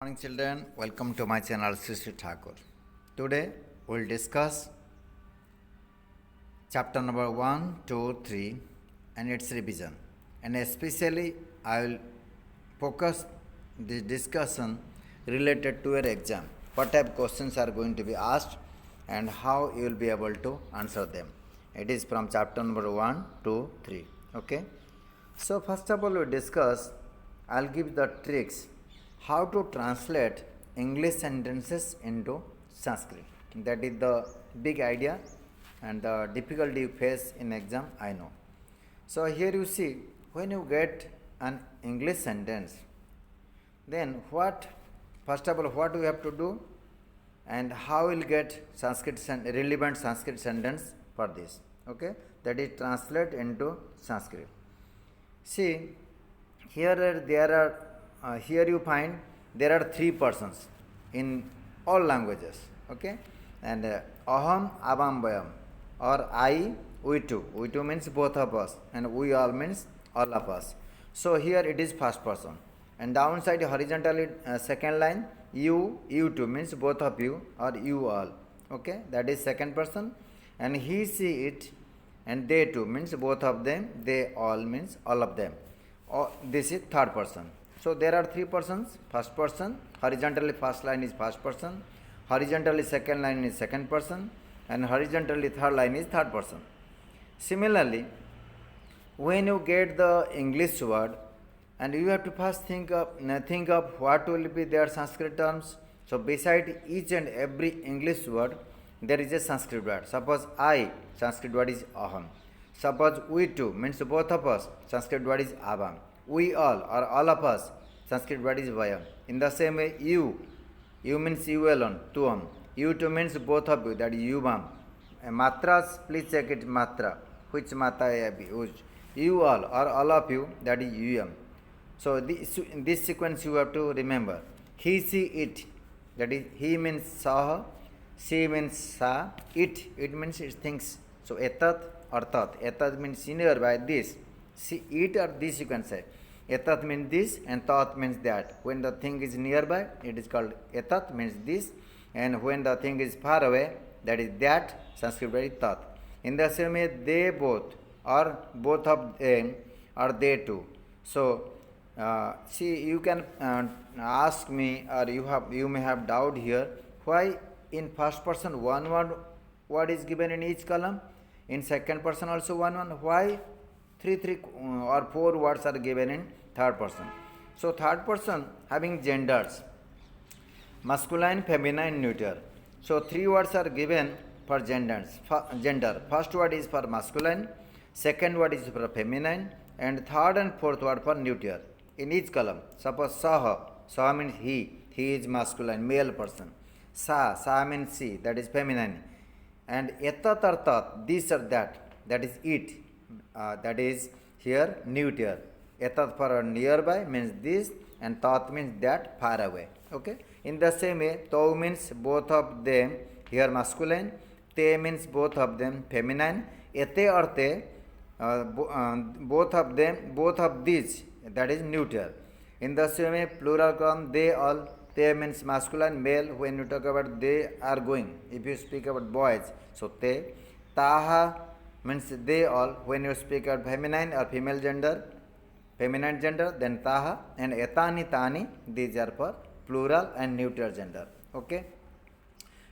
Morning children, welcome to my channel Sri Thakur. Today we will discuss chapter number 1, 2, 3 and its revision, and especially I will focus this discussion related to your exam. What type of questions are going to be asked and how you will be able to answer them. It is from chapter number 1, 2, 3. Okay. So first of all we discuss, I will give the tricks how to translate English sentences into Sanskrit. That is the big idea and the difficulty you face in exam, I know. So here you see, when you get an English sentence, then first of all what we have to do and how we'll get relevant Sanskrit sentence for this. Okay, that is translate into Sanskrit. See, here you find there are three persons in all languages. Okay, and aham, avam, vayam, or I, we two. We two means both of us, and we all means all of us. So here it is first person, and downside horizontally second line, you two means both of you or you all. Okay, that is second person, and he, she, it, and they two means both of them, they all means all of them. This is third person. So there are three persons. First person, horizontally first line is first person, horizontally second line is second person, and horizontally third line is third person. Similarly, when you get the English word, and you have to first think of what will be their Sanskrit terms. So beside each and every English word, there is a Sanskrit word. Suppose I, Sanskrit word is aham. Suppose we two means both of us, Sanskrit word is avam. We all or all of us, Sanskrit word is vayam. In the same way, you means you alone, tuam. You two means both of you, that is yuvam. Matras, please check it matra. Which matra I have used? You all or all of you, that is yum. So this sequence you have to remember. He, she, it, that is he means saha, she means sa, it means it thinks. So etat or tat. Etat means nearby this. See, it or this you can say. Etat means this and tat means that. When the thing is nearby, it is called etat means this, and when the thing is far away, that is that, Sanskrit word is tat. In the same way, they both or both of them or they two. So see, you can ask me, or you may have doubt here, why in first person one word is given in each column, in second person also one, why three or four words are given in third person. So third person having genders, masculine, feminine, neuter. So three words are given for gender. First word is for masculine, second word is for feminine, and third and fourth word for neuter in each column. Suppose saha means he is masculine, male person. Sa means she, that is feminine. And etat or tat, this or that is it. That is here neuter. Etat for nearby means this, and tat means that, far away. Okay. In the same way, tau means both of them, here masculine. Te means both of them, feminine. Ete or te, both of them, both of these, that is neuter. In the same way, plural form, they all. Te means masculine, male. When you talk about they are going, if you speak about boys, so te. Taha means they all. When you speak about feminine or feminine gender, then taha. And etani, tani, these are for plural and neutral gender. Okay.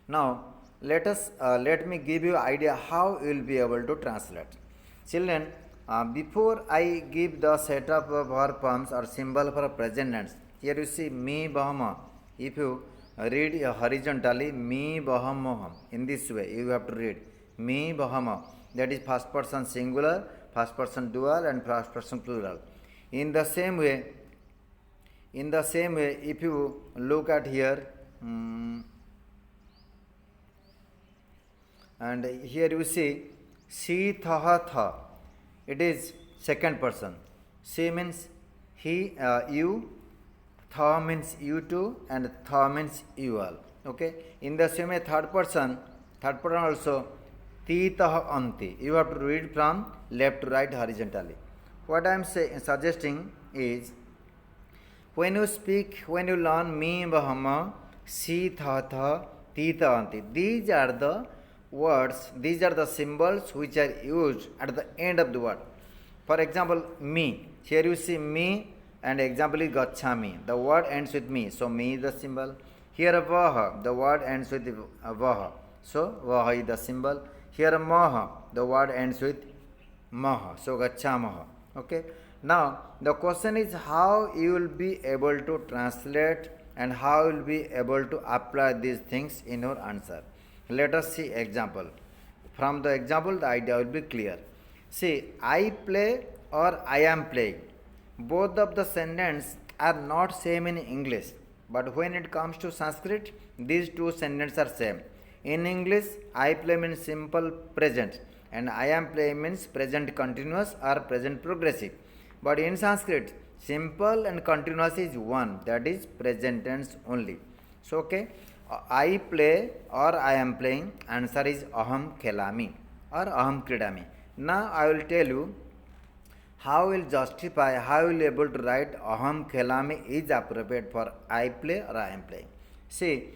Now let me give you idea how you will be able to translate. Children, before I give the set of verb forms or symbol for present tense, here you see me bahama. If you read horizontally, me bahamoham, in this way you have to read me bahama. That is first person singular, first person dual, and first person plural. In the same way, if you look at here, and here you see she, tha, tha. It is second person. She means he, you. Tha means you two, and tha means you all. Okay. In the same way, third person also, ti, tah, anti. You have to read from left to right horizontally. What I am suggesting is, When you speak, when you learn me, bahama, si, tha, ti, anti. These are the words, these are the symbols which are used at the end of the word. For example, me. Here you see me and example is gachami. The word ends with me. So me is the symbol. Here vaha. The word ends with vaha. So vaha is the symbol. Here maha. The word ends with maha. So gachamaha. Okay. Now the question is how you will be able to translate and how you will be able to apply these things in your answer. Let us see example. From the example the idea will be clear. See, I play or I am playing. Both of the sentences are not same in English, but when it comes to Sanskrit, these two sentences are same. In English, I play means simple present and I am playing means present continuous or present progressive. But in Sanskrit, simple and continuous is one, that is present tense only. So, okay, I play or I am playing, answer is aham khelami or aham kridami. Now I will tell you how will justify, how will able to write aham khelami is appropriate for I play or I am playing. See,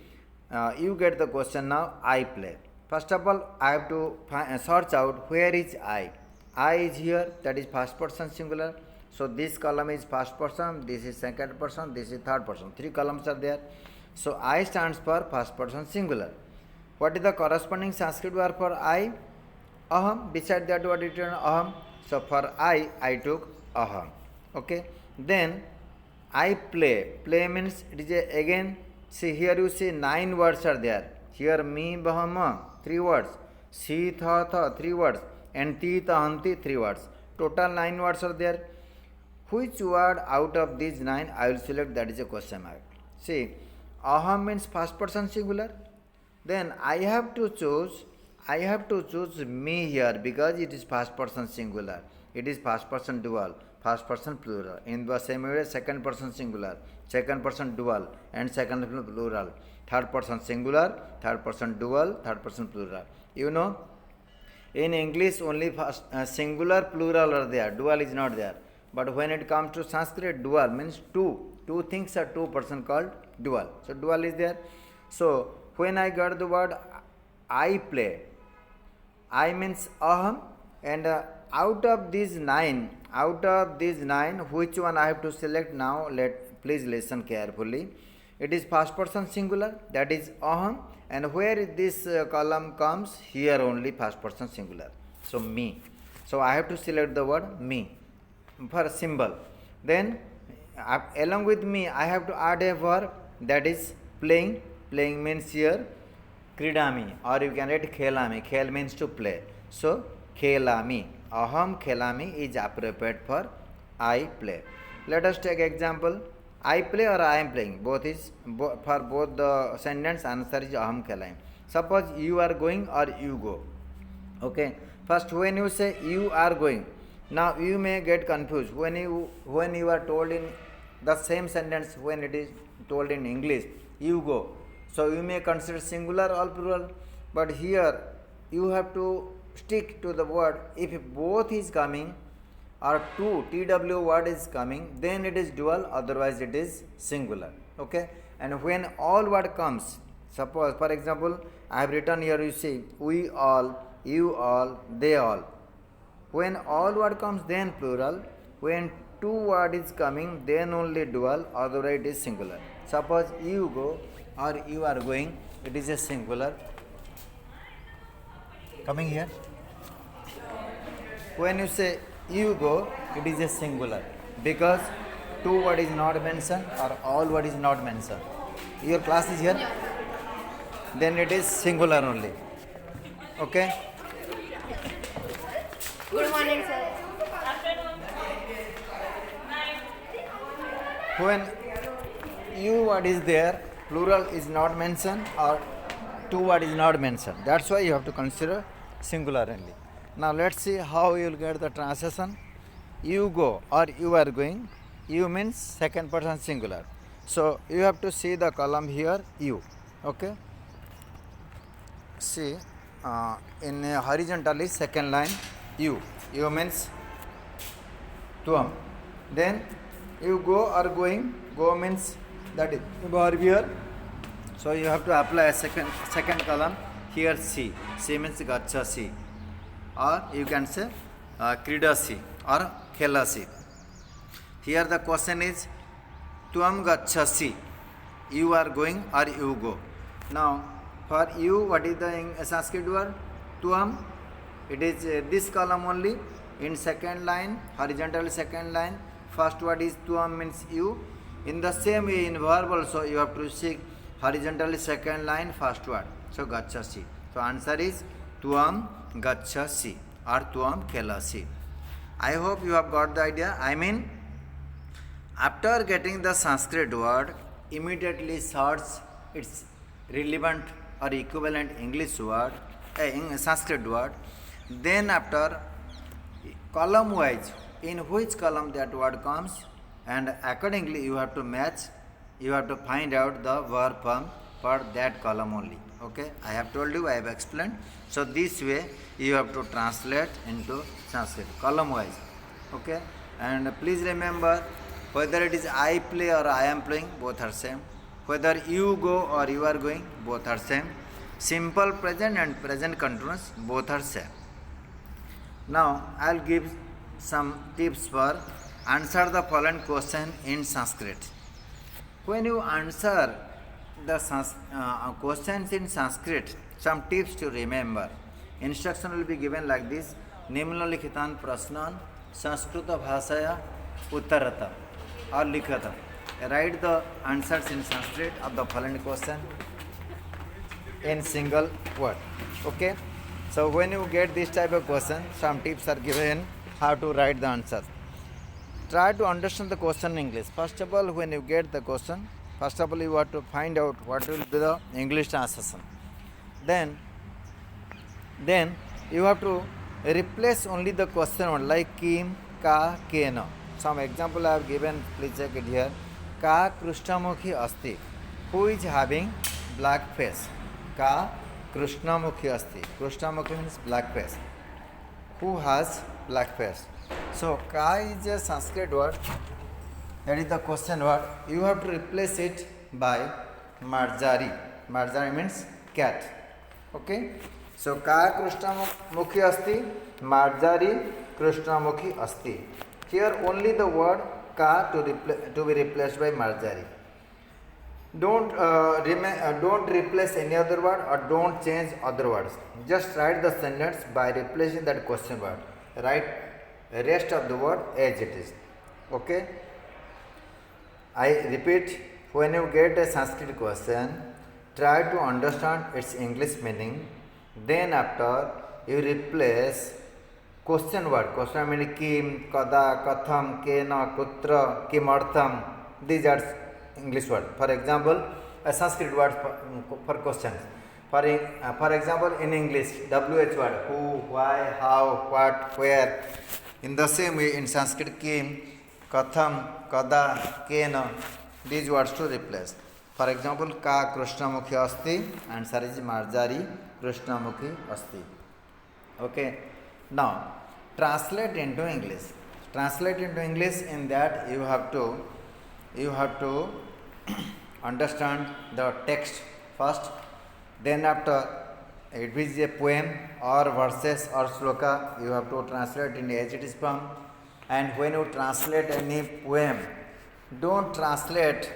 you get the question now, I play. First of all, I have to search out where is I. I is here, that is first person singular. So this column is first person, this is second person, this is third person. Three columns are there. So I stands for first person singular. What is the corresponding Sanskrit word for I? Aham. Beside that word written aham. So for I took aham. Okay. Then I play. Play means it is again. See here you see 9 words are there. Here me bahama 3 words. Si tha 3 words. And ti tahanti 3 words. Total 9 words are there. Which word out of these 9 I will select, that is a question mark. See, aham means first person singular. Then I have to choose me here because it is first person singular. It is first person dual, first person plural. In the same way, second person singular, second person dual, and second person plural. Third person singular, third person dual, third person plural. You know, in English only first, singular plural are there, dual is not there. But when it comes to Sanskrit, dual means two. Two things are two person called dual. So dual is there. So when I got the word I play, I means aham, and out of these nine, which one I have to select now? Please listen carefully. It is first person singular, that is aham, and where this column comes, here only first person singular. So me. So I have to select the word me for symbol. Then along with me, I have to add a verb, that is playing. Playing means here kridami, or you can write khelami. Khel means to play. So khelami, aham khelami is appropriate for I play. Let us take example. I play or I am playing. Both is for both the sentence answer is aham khelami. Suppose you are going or you go. Okay. First, when you say you are going, now you may get confused when you are told in the same sentence, when it is told in English, you go. So you may consider singular or plural, but here you have to stick to the word. If both is coming or two TW word is coming, then it is dual, otherwise it is singular. Okay. And when all word comes, suppose for example I have written here, you see we all, you all, they all. When all word comes, then plural. When two word is coming, then only dual, otherwise it is singular. Suppose you go or you are going, it is a singular. Coming here. When you say you go, it is a singular because two word is not mentioned or all word is not mentioned. Your class is here? Then it is singular only. Okay? Good morning, sir. When you word is there, plural is not mentioned or two word is not mentioned. That's why you have to consider singular only. Now let's see how you will get the translation. You go or you are going. You means second person singular. So you have to see the column here, you. Okay. See in horizontally second line, you means tuam. Then You go or going. Go means that is verb here. So you have to apply a second column here. C. C means gachasi, or you can say kridasi or khelasi. Here the question is tuam gachasi. You are going or you go. Now for you, what is the Sanskrit word? Tuam. It is this column only. In second line, horizontal second line, first word is tuam means you. In the same way in verb also you have to seek horizontally second line first word. So gachasi. So answer is tuam gachasi or tuam khelasi. I hope you have got the idea. I mean, after getting the Sanskrit word, immediately search its relevant or equivalent English word, Sanskrit word. Then after column wise, in which column that word comes, and accordingly you have to match, you have to find out the verb form for that column only. Okay, I have told you, I have explained. So this way you have to translate into Sanskrit column wise. Okay, and please remember, whether it is I play or I am playing, both are same. Whether you go or you are going, both are same. Simple present and present continuous, both are same. Now I will give some tips for answer the following question in Sanskrit. When you answer the questions in Sanskrit, some tips to remember. Instruction will be given like this: निम्नलिखितान् प्रश्नान् संस्कृत भाषया उत्तरत or लिखत. Write the answers in Sanskrit of the following question in single word. Okay. So when you get this type of question, some tips are given how to write the answer. Try to understand the question in English. First of all, when you get the question, first of all you have to find out what will be the English translation. Then you have to replace only the question word like kim, ka, kena. Some example I have given, please check it here. Ka Krishnamukhi asti. Who is having black face? Ka Krishnamukhi asti. Krishnamukhi means black face. Who has black face? So ka is a Sanskrit word. That is the question word. You have to replace it by Marjari. Marjari means cat. Okay. So ka Krishnamukhi asti. Marjari Krishnamukhi asti. Here only the word ka to be replaced by Marjari. Don't replace any other word or don't change other words. Just write the sentence by replacing that question word. Write rest of the word as it is. Okay. I repeat, when you get a Sanskrit question, try to understand its English meaning. Then after you replace question word. Question meaning kim, kada, katham, kena, kutra, kimartham. These are English word. For example, a Sanskrit word for questions. For example, in English, WH word, who, why, how, what, where. In the same way, in Sanskrit, kim, katham, kada, kena, these words to replace. For example, ka Krishnamukhi asti, answer is Marjari Krishnamukhi asti. Okay. Now, translate into English. Translate into English in that you have to understand the text first. Then after, it is a poem or verses or sloka, you have to translate in as it is form. And when you translate any poem, don't translate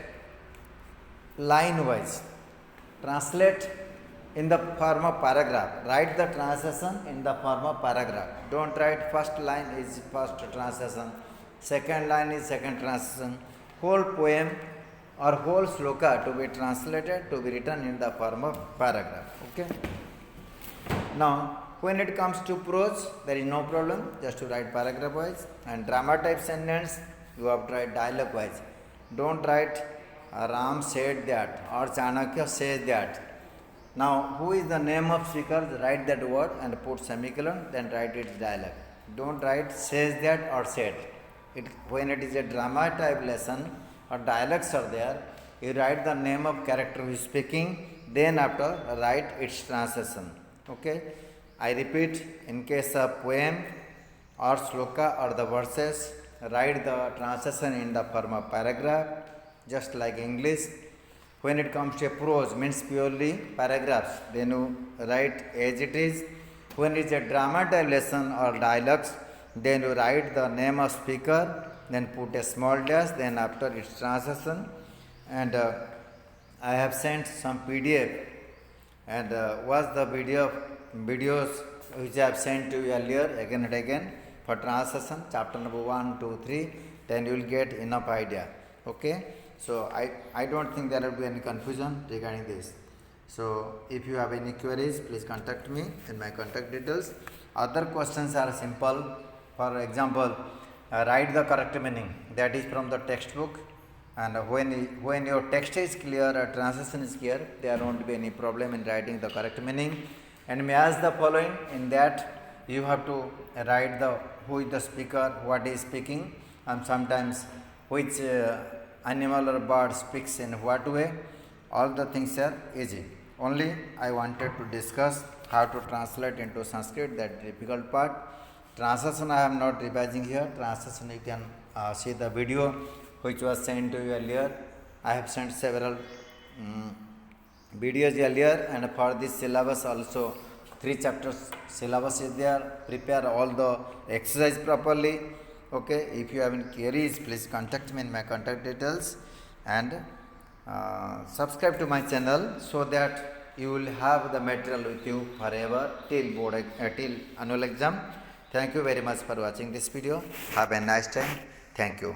line wise. Translate in the form of paragraph. Write the translation in the form of paragraph. Don't write first line is first translation, second line is second translation. Whole poem or whole sloka to be translated, to be written in the form of paragraph. Okay. Now, when it comes to prose, there is no problem, just to write paragraph wise. And drama type sentence, you have to write dialogue wise. Don't write Ram said that or Chanakya says that. Now, who is the name of speaker? Write that word and put semicolon, then write its dialogue. Don't write says that or said. When it is a drama type lesson or dialogues are there, you write the name of character who is speaking, then after write its translation. Okay. I repeat, in case of poem or sloka or the verses, write the translation in the form of paragraph, just like English. When it comes to prose, means purely paragraphs, then you write as it is. When it's a dramatization or dialogues, then you write the name of speaker, then put a small dash, then after its translation. And I have sent some PDF and watch the videos which I have sent to you earlier again and again for translation, chapter number 1, 2, 3, then you will get enough idea. Okay, so I don't think there will be any confusion regarding this. So if you have any queries, please contact me in my contact details. Other questions are simple. For example, write the correct meaning, that is from the textbook. And when your text is clear, translation is clear, there won't be any problem in writing the correct meaning. And match the following. In that, you have to write the who is the speaker, what is speaking, and sometimes which animal or bird speaks in what way. All the things are easy. Only I wanted to discuss how to translate into Sanskrit, that difficult part. Translation I am not revising here. Translation you can see the video which was sent to you earlier. I have sent several videos earlier, and for this syllabus also 3 chapters syllabus is there. Prepare all the exercise properly. Okay, if you have any queries, please contact me in my contact details, and subscribe to my channel so that you will have the material with you forever till till annual exam. Thank you very much for watching this video. Have a nice time. Thank you.